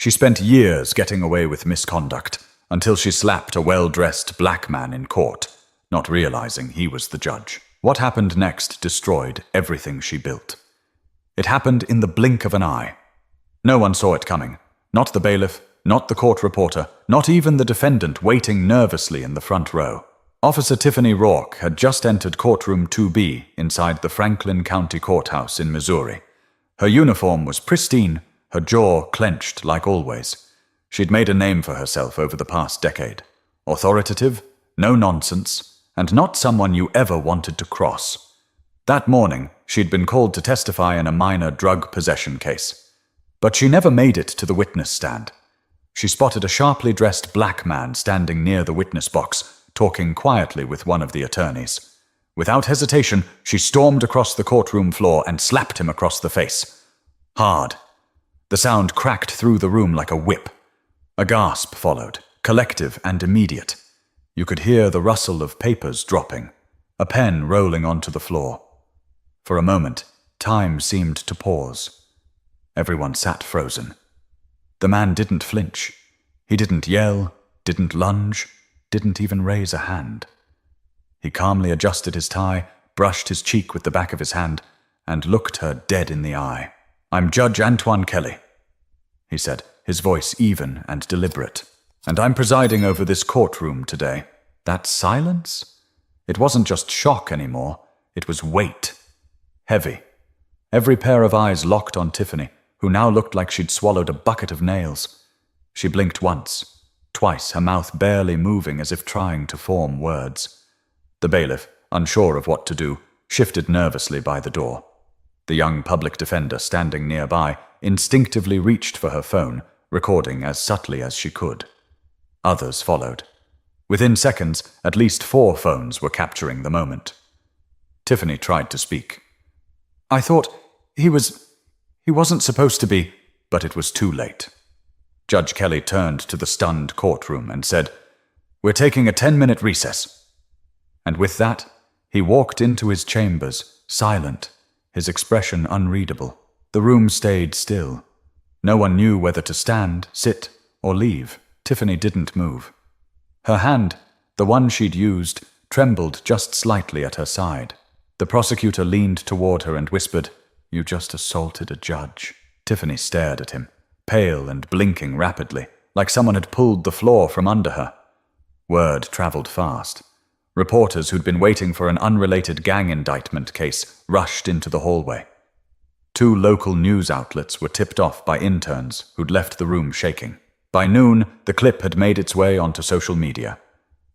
She spent years getting away with misconduct until she slapped a well-dressed black man in court, not realizing he was the judge. What happened next destroyed everything she built. It happened in the blink of an eye. No one saw it coming. Not the bailiff, not the court reporter, not even the defendant waiting nervously in the front row. Officer Tiffany Rourke had just entered courtroom 2B inside the Franklin County Courthouse in Missouri. Her uniform was pristine, her jaw clenched like always. She'd made a name for herself over the past decade. Authoritative, no nonsense, and not someone you ever wanted to cross. That morning, she'd been called to testify in a minor drug possession case. But she never made it to the witness stand. She spotted a sharply dressed black man standing near the witness box, talking quietly with one of the attorneys. Without hesitation, she stormed across the courtroom floor and slapped him across the face. Hard. The sound cracked through the room like a whip. A gasp followed, collective and immediate. You could hear the rustle of papers dropping, a pen rolling onto the floor. For a moment, time seemed to pause. Everyone sat frozen. The man didn't flinch. He didn't yell, didn't lunge, didn't even raise a hand. He calmly adjusted his tie, brushed his cheek with the back of his hand, and looked her dead in the eye. "I'm Judge Antoine Kelly," he said, his voice even and deliberate. "And I'm presiding over this courtroom today." That silence? It wasn't just shock anymore. It was weight. Heavy. Every pair of eyes locked on Tiffany, who now looked like she'd swallowed a bucket of nails. She blinked once, twice, her mouth barely moving as if trying to form words. The bailiff, unsure of what to do, shifted nervously by the door. The young public defender standing nearby instinctively reached for her phone, recording as subtly as she could. Others followed. Within seconds, at least 4 phones were capturing the moment. Tiffany tried to speak. "I thought he wasn't supposed to be," but it was too late. Judge Kelly turned to the stunned courtroom and said, "We're taking a 10-minute recess." And with that, he walked into his chambers, silent, his expression unreadable. The room stayed still. No one knew whether to stand, sit, or leave. Tiffany didn't move. Her hand, the one she'd used, trembled just slightly at her side. The prosecutor leaned toward her and whispered, "You just assaulted a judge." Tiffany stared at him, pale and blinking rapidly, like someone had pulled the floor from under her. Word traveled fast. Reporters who'd been waiting for an unrelated gang indictment case rushed into the hallway. 2 local news outlets were tipped off by interns who'd left the room shaking. By noon, the clip had made its way onto social media.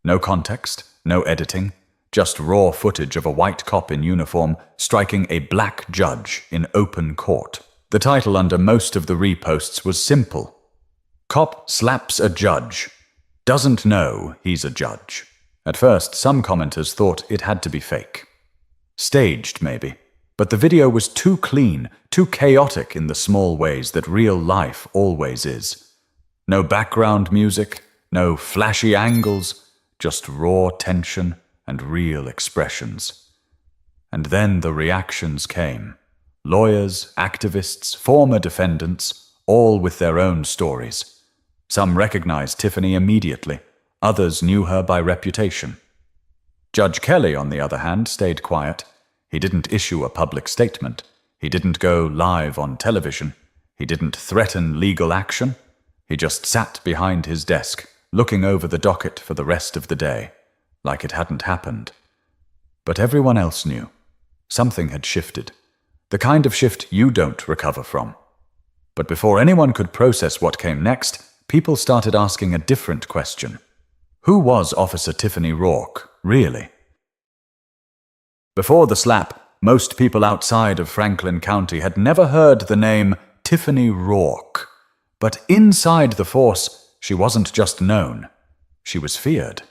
No context, no editing, just raw footage of a white cop in uniform striking a black judge in open court. The title under most of the reposts was simple. "Cop slaps a judge. Doesn't know he's a judge." At first, some commenters thought it had to be fake. Staged, maybe. But the video was too clean, too chaotic in the small ways that real life always is. No background music, no flashy angles, just raw tension and real expressions. And then the reactions came. Lawyers, activists, former defendants, all with their own stories. Some recognized Tiffany immediately. Others knew her by reputation. Judge Kelly, on the other hand, stayed quiet. He didn't issue a public statement. He didn't go live on television. He didn't threaten legal action. He just sat behind his desk, looking over the docket for the rest of the day, like it hadn't happened. But everyone else knew. Something had shifted. The kind of shift you don't recover from. But before anyone could process what came next, people started asking a different question. Who was Officer Tiffany Rourke, really? Before the slap, most people outside of Franklin County had never heard the name Tiffany Rourke. But inside the force, she wasn't just known. She was feared.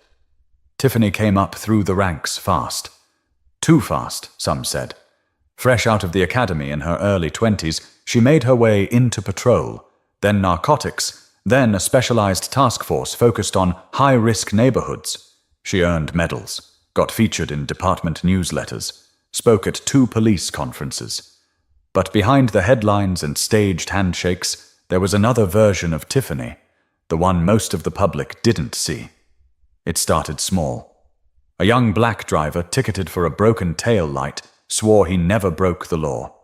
Tiffany came up through the ranks fast. Too fast, some said. Fresh out of the academy in her early 20s, she made her way into patrol, then narcotics, then a specialized task force focused on high-risk neighborhoods. She earned medals, got featured in department newsletters, spoke at 2 police conferences. But behind the headlines and staged handshakes, there was another version of Tiffany, the one most of the public didn't see. It started small. A young black driver ticketed for a broken tail light swore he never broke the law.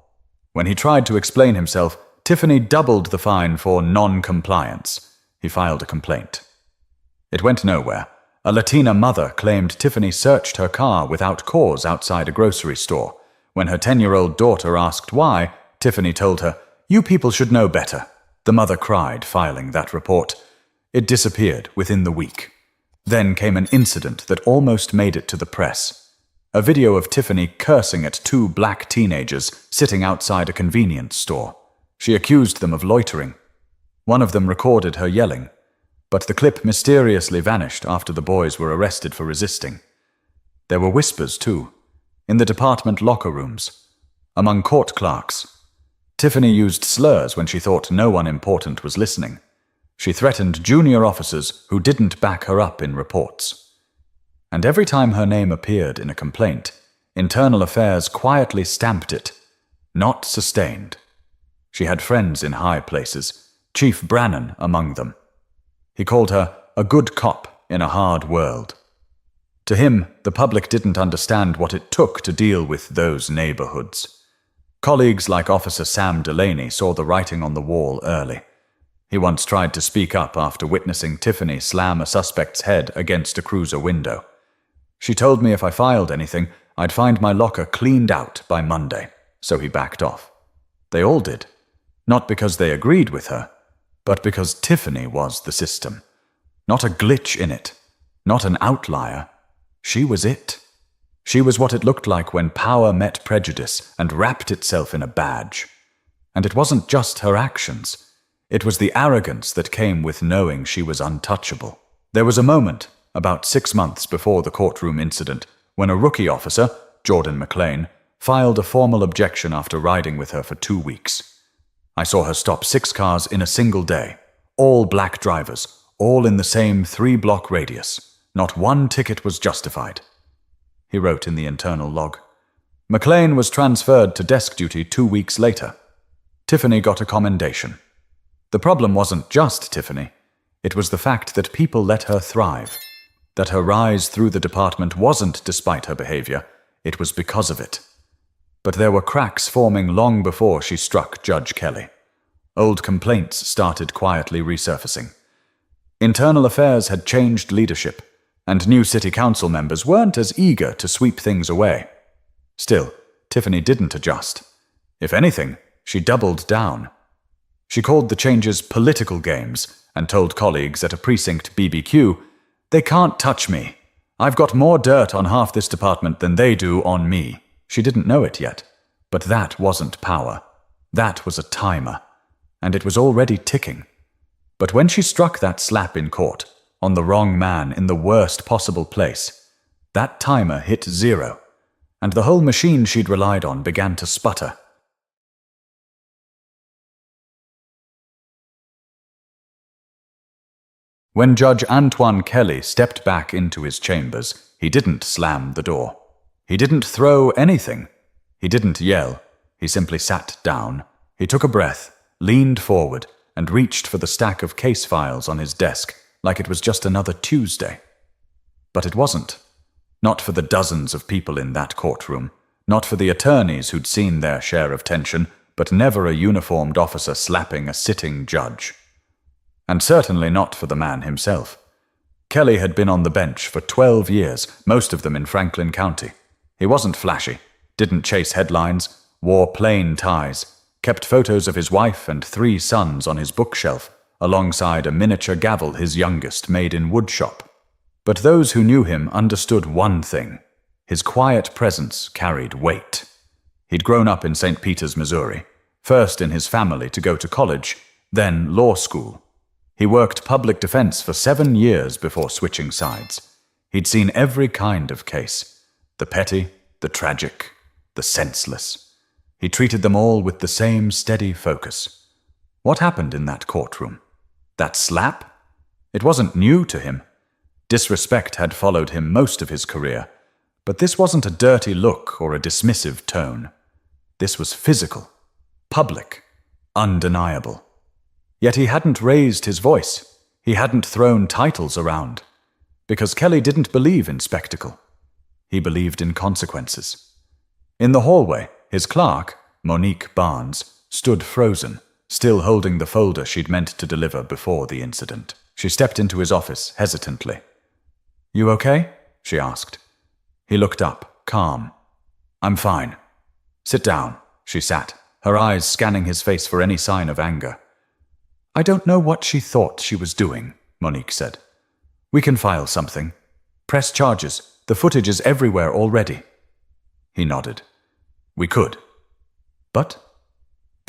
When he tried to explain himself, Tiffany doubled the fine for non-compliance. He filed a complaint. It went nowhere. A Latina mother claimed Tiffany searched her car without cause outside a grocery store. When her 10-year-old daughter asked why, Tiffany told her, "You people should know better." The mother cried, filing that report. It disappeared within the week. Then came an incident that almost made it to the press. A video of Tiffany cursing at two black teenagers sitting outside a convenience store. She accused them of loitering. One of them recorded her yelling, but the clip mysteriously vanished after the boys were arrested for resisting. There were whispers, too, in the department locker rooms, among court clerks. Tiffany used slurs when she thought no one important was listening. She threatened junior officers who didn't back her up in reports. And every time her name appeared in a complaint, Internal Affairs quietly stamped it, "Not sustained." She had friends in high places, Chief Brannan among them. He called her a good cop in a hard world. To him, the public didn't understand what it took to deal with those neighborhoods. Colleagues like Officer Sam Delaney saw the writing on the wall early. He once tried to speak up after witnessing Tiffany slam a suspect's head against a cruiser window. "She told me if I filed anything, I'd find my locker cleaned out by Monday," so he backed off. They all did, not because they agreed with her, but because Tiffany was the system. Not a glitch in it, not an outlier. She was it. She was what it looked like when power met prejudice and wrapped itself in a badge. And it wasn't just her actions. It was the arrogance that came with knowing she was untouchable. There was a moment, about 6 months before the courtroom incident, when a rookie officer, Jordan McLean, filed a formal objection after riding with her for 2 weeks. I saw her stop 6 cars in a single day, all black drivers, all in the same 3-block radius. Not one ticket was justified. He wrote in the internal log. McLean was transferred to desk duty 2 weeks later. Tiffany got a commendation. The problem wasn't just Tiffany. It was the fact that people let her thrive. That her rise through the department wasn't despite her behavior, it was because of it. But there were cracks forming long before she struck Judge Kelly. Old complaints started quietly resurfacing. Internal Affairs had changed leadership, and new city council members weren't as eager to sweep things away. Still, Tiffany didn't adjust. If anything, she doubled down. She called the changes political games and told colleagues at a precinct BBQ, "They can't touch me. I've got more dirt on half this department than they do on me." She didn't know it yet, but that wasn't power. That was a timer, and it was already ticking. But when she struck that slap in court, on the wrong man in the worst possible place, that timer hit 0, and the whole machine she'd relied on began to sputter. When Judge Antoine Kelly stepped back into his chambers, he didn't slam the door. He didn't throw anything. He didn't yell. He simply sat down. He took a breath, leaned forward, and reached for the stack of case files on his desk like it was just another Tuesday. But it wasn't. Not for the dozens of people in that courtroom, not for the attorneys who'd seen their share of tension, but never a uniformed officer slapping a sitting judge. And certainly not for the man himself. Kelly had been on the bench for 12 years, most of them in Franklin County. He wasn't flashy, didn't chase headlines, wore plain ties, kept photos of his wife and 3 sons on his bookshelf, alongside a miniature gavel his youngest made in woodshop. But those who knew him understood one thing. His quiet presence carried weight. He'd grown up in St. Peters, Missouri, first in his family to go to college, then law school. He worked public defense for 7 years before switching sides. He'd seen every kind of case. The petty, the tragic, the senseless. He treated them all with the same steady focus. What happened in that courtroom? That slap? It wasn't new to him. Disrespect had followed him most of his career. But this wasn't a dirty look or a dismissive tone. This was physical, public, undeniable. Yet he hadn't raised his voice. He hadn't thrown titles around. Because Kelly didn't believe in spectacle. He believed in consequences. In the hallway, his clerk, Monique Barnes, stood frozen, still holding the folder she'd meant to deliver before the incident. She stepped into his office hesitantly. "You okay?" she asked. He looked up, calm. "I'm fine." "Sit down." She sat, her eyes scanning his face for any sign of anger. "I don't know what she thought she was doing," Monique said. "We can file something. Press charges. The footage is everywhere already." He nodded. "We could. But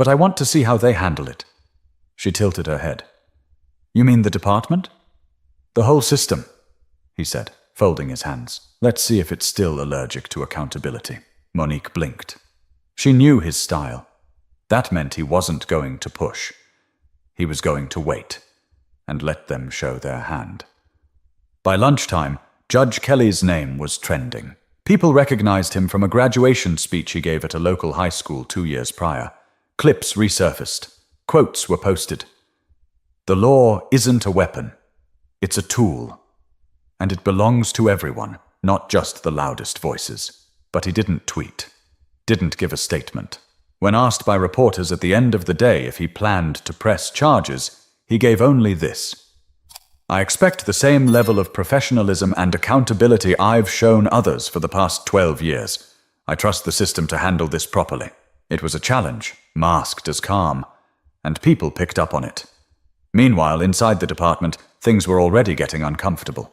I want to see how they handle it." She tilted her head. "You mean the department?" "The whole system," he said, folding his hands. "Let's see if it's still allergic to accountability." Monique blinked. She knew his style. That meant he wasn't going to push. He was going to wait and let them show their hand. By lunchtime, Judge Kelly's name was trending. People recognized him from a graduation speech he gave at a local high school 2 years prior. Clips resurfaced. Quotes were posted. "The law isn't a weapon. It's a tool. And it belongs to everyone, not just the loudest voices." But he didn't tweet. Didn't give a statement. When asked by reporters at the end of the day if he planned to press charges, he gave only this: "I expect the same level of professionalism and accountability I've shown others for the past 12 years. I trust the system to handle this properly." It was a challenge, masked as calm, and people picked up on it. Meanwhile, inside the department, things were already getting uncomfortable.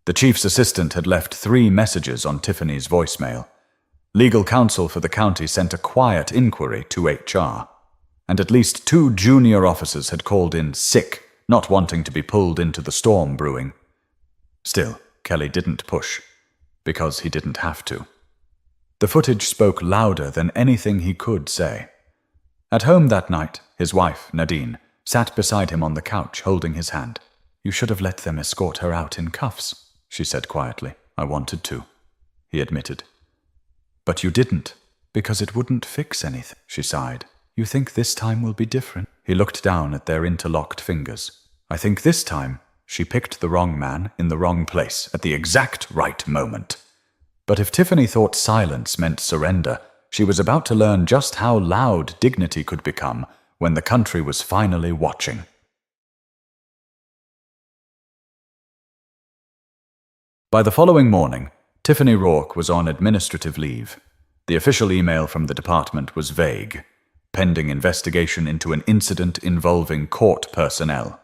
The chief's assistant had left 3 messages on Tiffany's voicemail. Legal counsel for the county sent a quiet inquiry to HR, and at least 2 junior officers had called in sick, not wanting to be pulled into the storm brewing. Still, Kelly didn't push, because he didn't have to. The footage spoke louder than anything he could say. At home that night, his wife, Nadine, sat beside him on the couch, holding his hand. "You should have let them escort her out in cuffs," she said quietly. "I wanted to," he admitted. "But you didn't, because it wouldn't fix anything," she sighed. "You think this time will be different?" He looked down at their interlocked fingers. "I think this time she picked the wrong man in the wrong place at the exact right moment." But if Tiffany thought silence meant surrender, she was about to learn just how loud dignity could become when the country was finally watching. By the following morning, Tiffany Rourke was on administrative leave. The official email from the department was vague: pending investigation into an incident involving court personnel.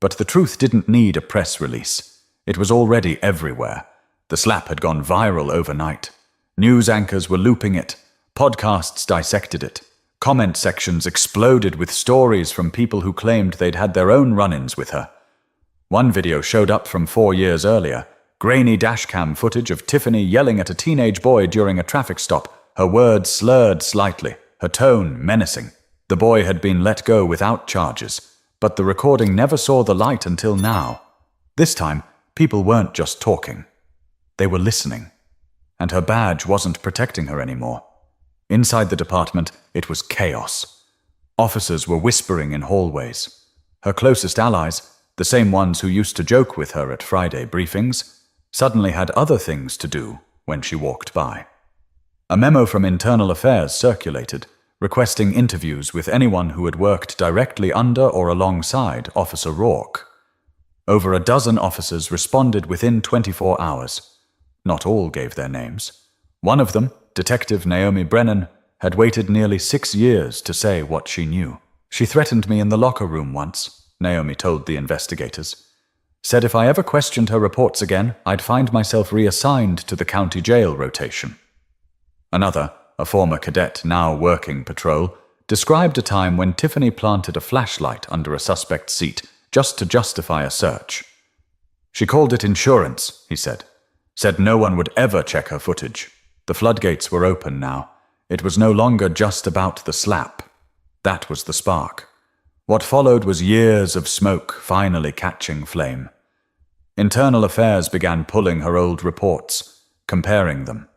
But the truth didn't need a press release. It was already everywhere. The slap had gone viral overnight. News anchors were looping it. Podcasts dissected it. Comment sections exploded with stories from people who claimed they'd had their own run-ins with her. One video showed up from 4 years earlier. Grainy dashcam footage of Tiffany yelling at a teenage boy during a traffic stop, her words slurred slightly, her tone menacing. The boy had been let go without charges, but the recording never saw the light until now. This time, people weren't just talking. They were listening. And her badge wasn't protecting her anymore. Inside the department, it was chaos. Officers were whispering in hallways. Her closest allies, the same ones who used to joke with her at Friday briefings, suddenly had other things to do when she walked by. A memo from Internal Affairs circulated, requesting interviews with anyone who had worked directly under or alongside Officer Rourke. Over a dozen officers responded within 24 hours. Not all gave their names. One of them, Detective Naomi Brennan, had waited nearly 6 years to say what she knew. "She threatened me in the locker room once," Naomi told the investigators. "Said if I ever questioned her reports again, I'd find myself reassigned to the county jail rotation." Another, a former cadet now working patrol, described a time when Tiffany planted a flashlight under a suspect's seat just to justify a search. "She called it insurance," he said. "Said no one would ever check her footage." The floodgates were open now. It was no longer just about the slap. That was the spark. What followed was years of smoke finally catching flame. Internal Affairs began pulling her old reports, comparing them.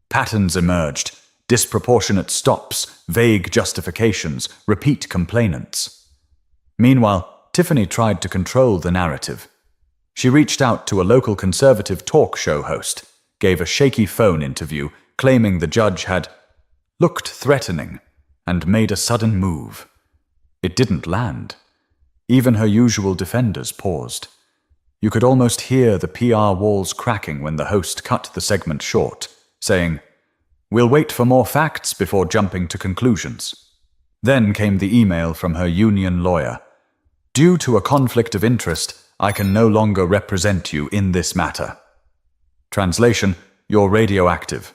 Patterns emerged: disproportionate stops, vague justifications, repeat complainants. Meanwhile, Tiffany tried to control the narrative. She reached out to a local conservative talk show host, gave a shaky phone interview, claiming the judge had looked threatening and made a sudden move. It didn't land. Even her usual defenders paused. You could almost hear the PR walls cracking when the host cut the segment short, saying, "We'll wait for more facts before jumping to conclusions." Then came the email from her union lawyer. "Due to a conflict of interest, I can no longer represent you in this matter." Translation: "You're radioactive."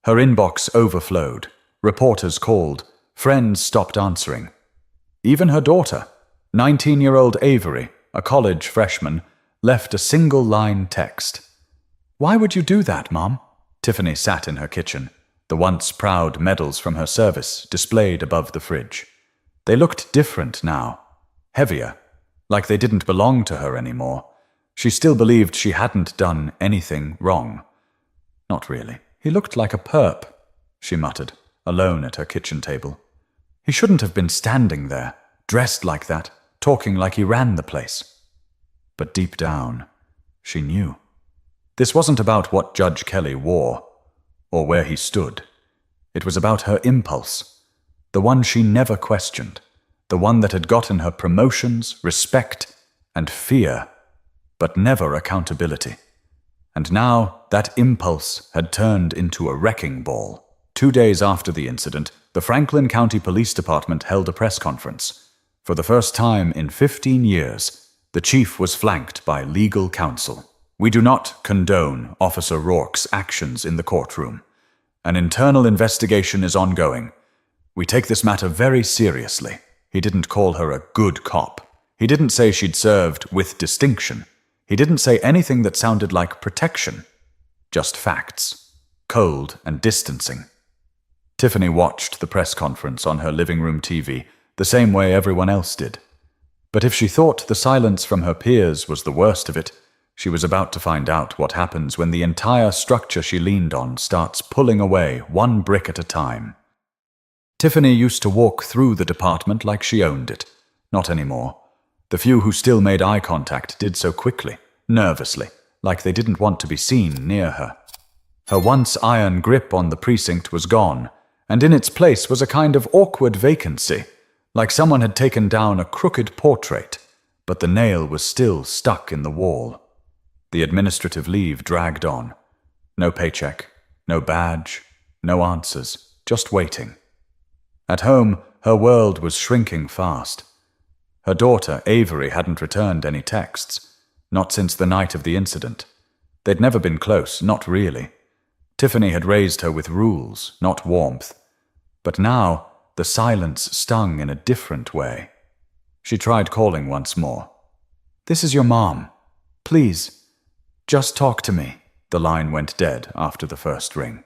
Her inbox overflowed. Reporters called. Friends stopped answering. Even her daughter, 19-year-old Avery, a college freshman, left a single-line text. "Why would you do that, Mom?" Tiffany sat in her kitchen, the once proud medals from her service displayed above the fridge. They looked different now, heavier, like they didn't belong to her anymore. She still believed she hadn't done anything wrong. Not really. "He looked like a perp," she muttered, alone at her kitchen table. "He shouldn't have been standing there, dressed like that, talking like he ran the place." But deep down, she knew. This wasn't about what Judge Kelly wore, or where he stood. It was about her impulse, the one she never questioned, the one that had gotten her promotions, respect, and fear, but never accountability. And now that impulse had turned into a wrecking ball. 2 days after the incident, the Franklin County Police Department held a press conference. For the first time in 15 years, the chief was flanked by legal counsel. "We do not condone Officer Rourke's actions in the courtroom. An internal investigation is ongoing. We take this matter very seriously." He didn't call her a good cop. He didn't say she'd served with distinction. He didn't say anything that sounded like protection. Just facts. Cold and distancing. Tiffany watched the press conference on her living room TV the same way everyone else did. But if she thought the silence from her peers was the worst of it, she was about to find out what happens when the entire structure she leaned on starts pulling away one brick at a time. Tiffany used to walk through the department like she owned it. Not anymore. The few who still made eye contact did so quickly, nervously, like they didn't want to be seen near her. Her once iron grip on the precinct was gone, and in its place was a kind of awkward vacancy, like someone had taken down a crooked portrait, but the nail was still stuck in the wall. The administrative leave dragged on. No paycheck, no badge, no answers, just waiting. At home, her world was shrinking fast. Her daughter, Avery, hadn't returned any texts, not since the night of the incident. They'd never been close, not really. Tiffany had raised her with rules, not warmth. But now, the silence stung in a different way. She tried calling once more. "This is your mom. Please, just talk to me." The line went dead after the first ring.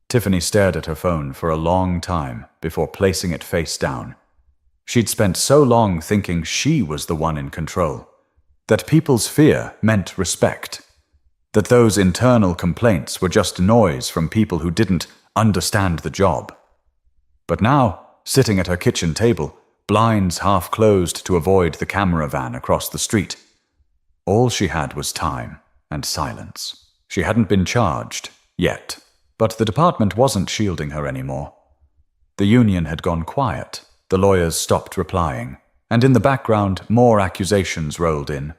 Tiffany stared at her phone for a long time before placing it face down. She'd spent so long thinking she was the one in control, that people's fear meant respect, that those internal complaints were just noise from people who didn't understand the job. But now, sitting at her kitchen table, blinds half closed to avoid the camera van across the street, all she had was time and silence. She hadn't been charged, yet, but the department wasn't shielding her anymore. The union had gone quiet, the lawyers stopped replying, and in the background more accusations rolled in.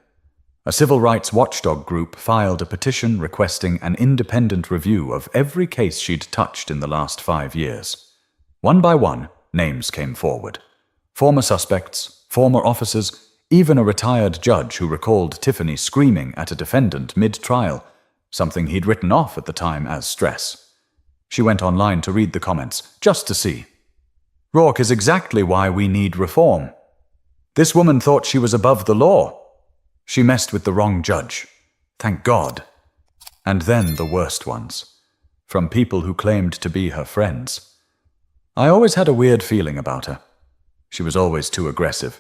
A civil rights watchdog group filed a petition requesting an independent review of every case she'd touched in the last 5 years. One by one, names came forward. Former suspects, former officers, even a retired judge who recalled Tiffany screaming at a defendant mid-trial, something he'd written off at the time as stress. She went online to read the comments, just to see. "Rourke is exactly why we need reform. This woman thought she was above the law. She messed with the wrong judge. Thank God." And then the worst ones, from people who claimed to be her friends. "I always had a weird feeling about her. She was always too aggressive.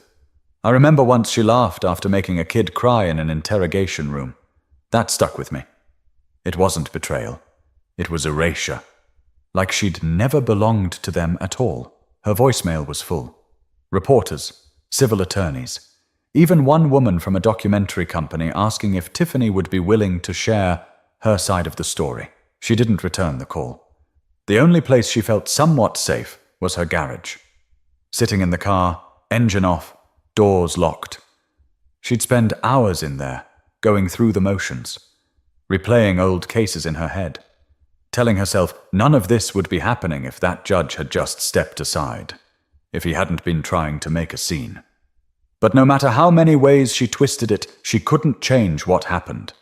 I remember once she laughed after making a kid cry in an interrogation room. That stuck with me. It wasn't betrayal. It was erasure. Like she'd never belonged to them at all." Her voicemail was full. Reporters, civil attorneys, even one woman from a documentary company asking if Tiffany would be willing to share her side of the story. She didn't return the call. The only place she felt somewhat safe was her garage. Sitting in the car, engine off, doors locked. She'd spend hours in there, going through the motions, replaying old cases in her head, telling herself none of this would be happening if that judge had just stepped aside, if he hadn't been trying to make a scene. But no matter how many ways she twisted it, she couldn't change what happened.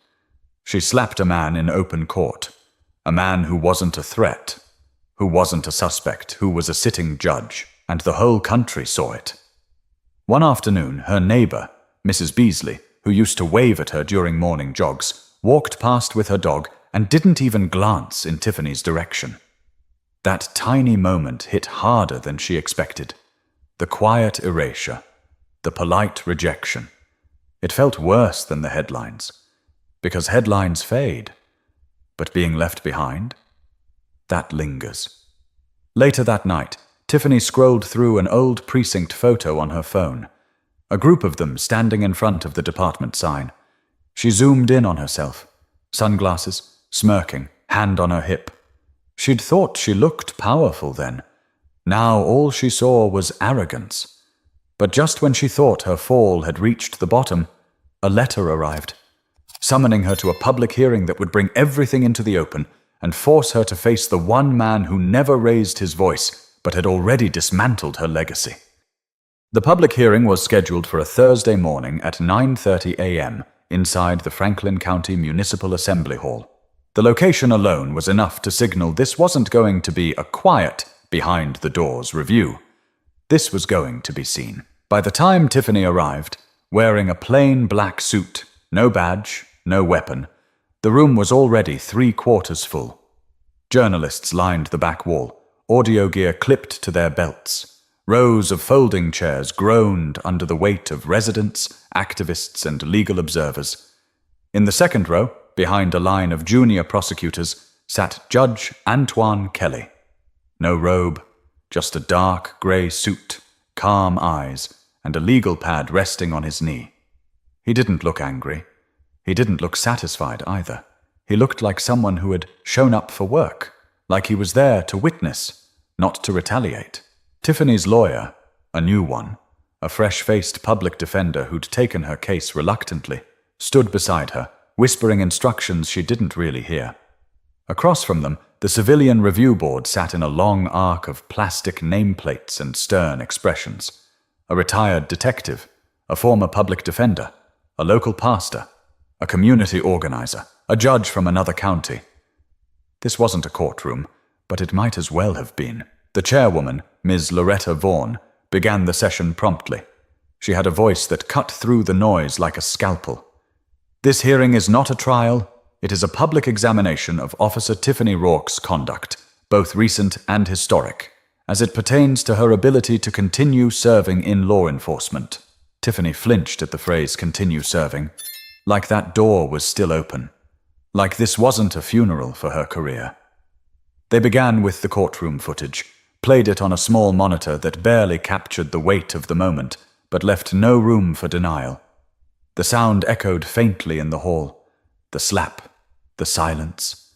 She slapped a man in open court, a man who wasn't a threat, who wasn't a suspect, who was a sitting judge, and the whole country saw it. One afternoon, her neighbor, Mrs. Beasley, who used to wave at her during morning jogs, walked past with her dog and didn't even glance in Tiffany's direction. That tiny moment hit harder than she expected. The quiet erasure, the polite rejection. It felt worse than the headlines, because headlines fade. But being left behind? That lingers. Later that night, Tiffany scrolled through an old precinct photo on her phone, a group of them standing in front of the department sign. She zoomed in on herself, sunglasses, smirking, hand on her hip. She'd thought she looked powerful then. Now all she saw was arrogance. But just when she thought her fall had reached the bottom, a letter arrived, summoning her to a public hearing that would bring everything into the open and force her to face the one man who never raised his voice but had already dismantled her legacy. The public hearing was scheduled for a Thursday morning at 9:30 a.m. inside the Franklin County Municipal Assembly Hall. The location alone was enough to signal this wasn't going to be a quiet, behind-the-doors review. This was going to be seen. By the time Tiffany arrived, wearing a plain black suit, no badge, no weapon, the room was already 3/4 full. Journalists lined the back wall, audio gear clipped to their belts. Rows of folding chairs groaned under the weight of residents, activists, and legal observers. In the second row, behind a line of junior prosecutors, sat Judge Antoine Kelly. No robe, just a dark grey suit, calm eyes, and a legal pad resting on his knee. He didn't look angry. He didn't look satisfied either. He looked like someone who had shown up for work, like he was there to witness, not to retaliate. Tiffany's lawyer, a new one, a fresh-faced public defender who'd taken her case reluctantly, stood beside her, whispering instructions she didn't really hear. Across from them, the civilian review board sat in a long arc of plastic nameplates and stern expressions. A retired detective, a former public defender, a local pastor, a community organizer, a judge from another county. This wasn't a courtroom, but it might as well have been. The chairwoman, Ms. Loretta Vaughan, began the session promptly. She had a voice that cut through the noise like a scalpel. This hearing is not a trial. It is a public examination of Officer Tiffany Rourke's conduct, both recent and historic, as it pertains to her ability to continue serving in law enforcement. Tiffany flinched at the phrase "continue serving," like that door was still open, like this wasn't a funeral for her career. They began with the courtroom footage, played it on a small monitor that barely captured the weight of the moment, but left no room for denial. The sound echoed faintly in the hall. The slap, the silence,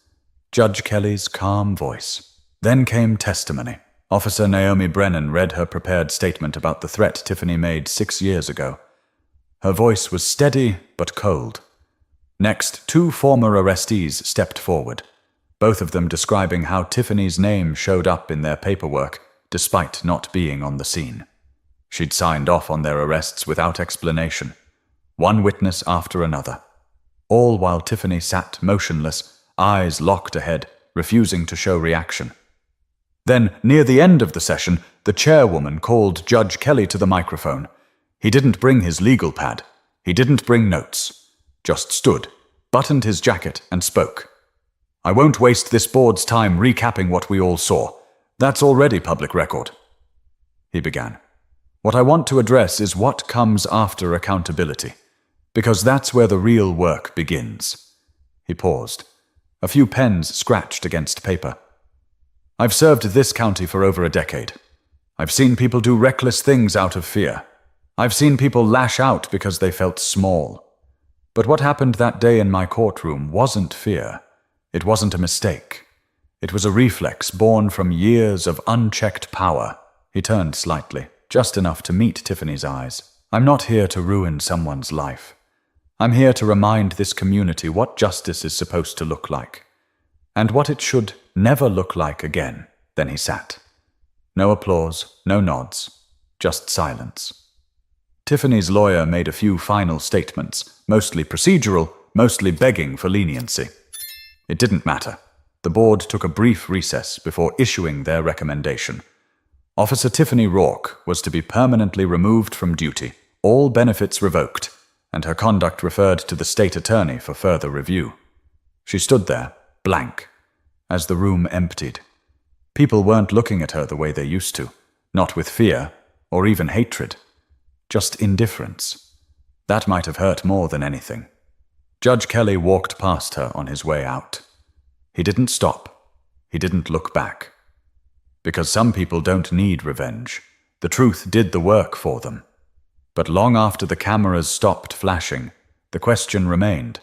Judge Kelly's calm voice. Then came testimony. Officer Naomi Brennan read her prepared statement about the threat Tiffany made 6 years ago. Her voice was steady but cold. Next, 2 former arrestees stepped forward, both of them describing how Tiffany's name showed up in their paperwork despite not being on the scene. She'd signed off on their arrests without explanation, one witness after another, all while Tiffany sat motionless, eyes locked ahead, refusing to show reaction. Then, near the end of the session, the chairwoman called Judge Kelly to the microphone. He didn't bring his legal pad. He didn't bring notes. Just stood, buttoned his jacket, and spoke. "I won't waste this board's time recapping what we all saw. That's already public record," he began. "What I want to address is what comes after accountability, because that's where the real work begins." He paused. A few pens scratched against paper. "I've served this county for over a decade. I've seen people do reckless things out of fear. I've seen people lash out because they felt small. But what happened that day in my courtroom wasn't fear. It wasn't a mistake. It was a reflex born from years of unchecked power. He turned slightly, just enough to meet Tiffany's eyes. I'm not here to ruin someone's life. I'm here to remind this community what justice is supposed to look like, and what it should never look like again. Then he sat. No applause, no nods, just silence. Tiffany's lawyer made a few final statements, mostly procedural, mostly begging for leniency. It didn't matter. The board took a brief recess before issuing their recommendation. Officer Tiffany Rourke was to be permanently removed from duty, all benefits revoked, and her conduct referred to the state attorney for further review. She stood there, blank, as the room emptied. People weren't looking at her the way they used to, not with fear or even hatred, just indifference. That might have hurt more than anything. Judge Kelly walked past her on his way out. He didn't stop. He didn't look back. Because some people don't need revenge. The truth did the work for them. But long after the cameras stopped flashing, the question remained: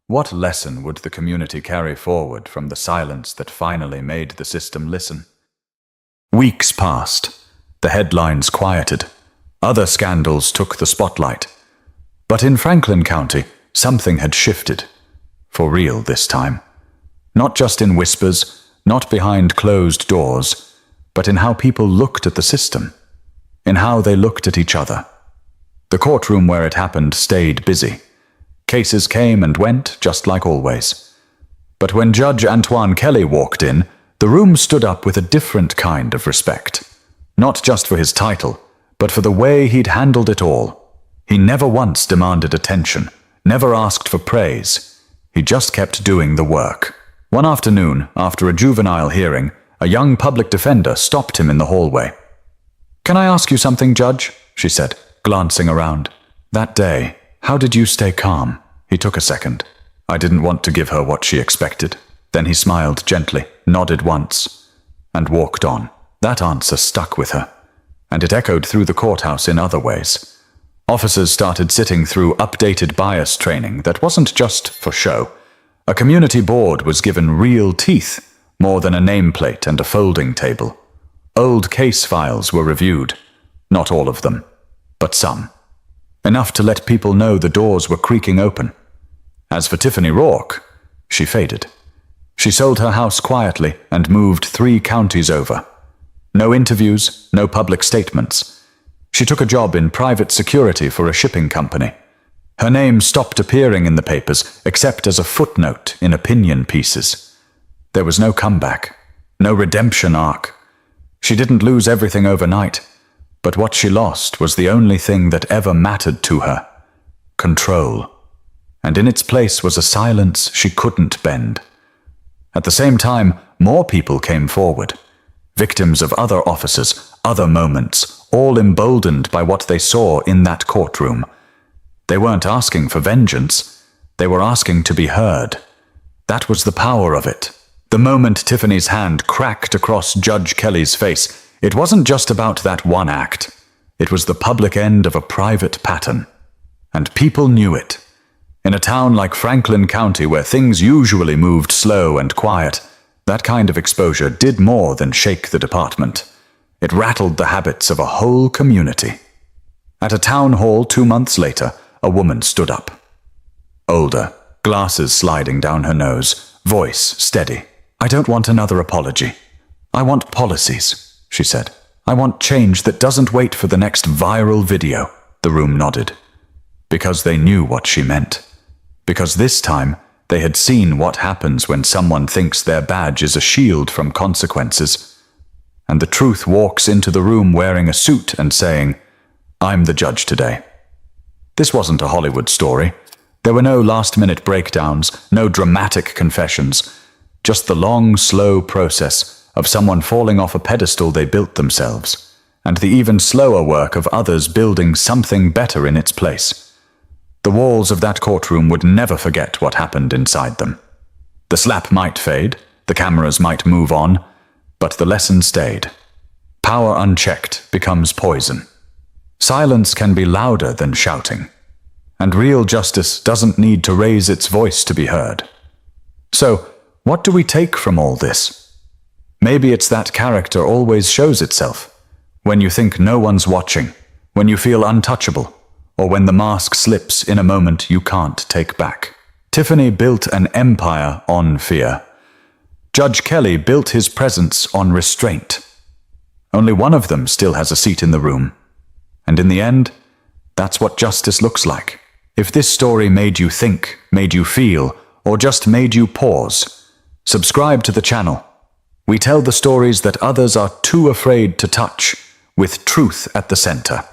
what lesson would the community carry forward from the silence that finally made the system listen? Weeks passed. The headlines quieted. Other scandals took the spotlight. But in Franklin County, something had shifted. For real this time. Not just in whispers, not behind closed doors, but in how people looked at the system, in how they looked at each other. The courtroom where it happened stayed busy. Cases came and went, just like always. But when Judge Antoine Kelly walked in, the room stood up with a different kind of respect. Not just for his title, but for the way he'd handled it all. He never once demanded attention, never asked for praise. He just kept doing the work. One afternoon, after a juvenile hearing, a young public defender stopped him in the hallway. "Can I ask you something, Judge?" she said, glancing around. "That day, how did you stay calm?" He took a second. I didn't want to give her what she expected. Then he smiled gently, nodded once, and walked on. That answer stuck with her, and it echoed through the courthouse in other ways. Officers started sitting through updated bias training that wasn't just for show. A community board was given real teeth, more than a nameplate and a folding table. Old case files were reviewed. Not all of them, but some. Enough to let people know the doors were creaking open. As for Tiffany Rourke, she faded. She sold her house quietly and moved 3 counties over. No interviews, no public statements. She took a job in private security for a shipping company. Her name stopped appearing in the papers except as a footnote in opinion pieces. There was no comeback, no redemption arc. She didn't lose everything overnight, but what she lost was the only thing that ever mattered to her: control. And in its place was a silence she couldn't bend. At the same time, more people came forward. Victims of other officers, other moments, all emboldened by what they saw in that courtroom. They weren't asking for vengeance. They were asking to be heard. That was the power of it. The moment Tiffany's hand cracked across Judge Kelly's face, it wasn't just about that one act. It was the public end of a private pattern. And people knew it. In a town like Franklin County, where things usually moved slow and quiet, that kind of exposure did more than shake the department. It rattled the habits of a whole community. At a town hall 2 months later, a woman stood up. Older, glasses sliding down her nose, voice steady. "I don't want another apology. I want policies," she said. "I want change that doesn't wait for the next viral video." The room nodded. Because they knew what she meant. Because this time, they had seen what happens when someone thinks their badge is a shield from consequences. And the truth walks into the room wearing a suit and saying, "I'm the judge today." This wasn't a Hollywood story. There were no last-minute breakdowns, no dramatic confessions, just the long, slow process of someone falling off a pedestal they built themselves, and the even slower work of others building something better in its place. The walls of that courtroom would never forget what happened inside them. The slap might fade, the cameras might move on, but the lesson stayed. Power unchecked becomes poison. Silence can be louder than shouting, and real justice doesn't need to raise its voice to be heard. So, what do we take from all this? Maybe it's that character always shows itself. When you think no one's watching, when you feel untouchable, or when the mask slips in a moment you can't take back. Tiffany built an empire on fear. Judge Kelly built his presence on restraint. Only one of them still has a seat in the room. And in the end, that's what justice looks like. If this story made you think, made you feel, or just made you pause, subscribe to the channel. We tell the stories that others are too afraid to touch, with truth at the center.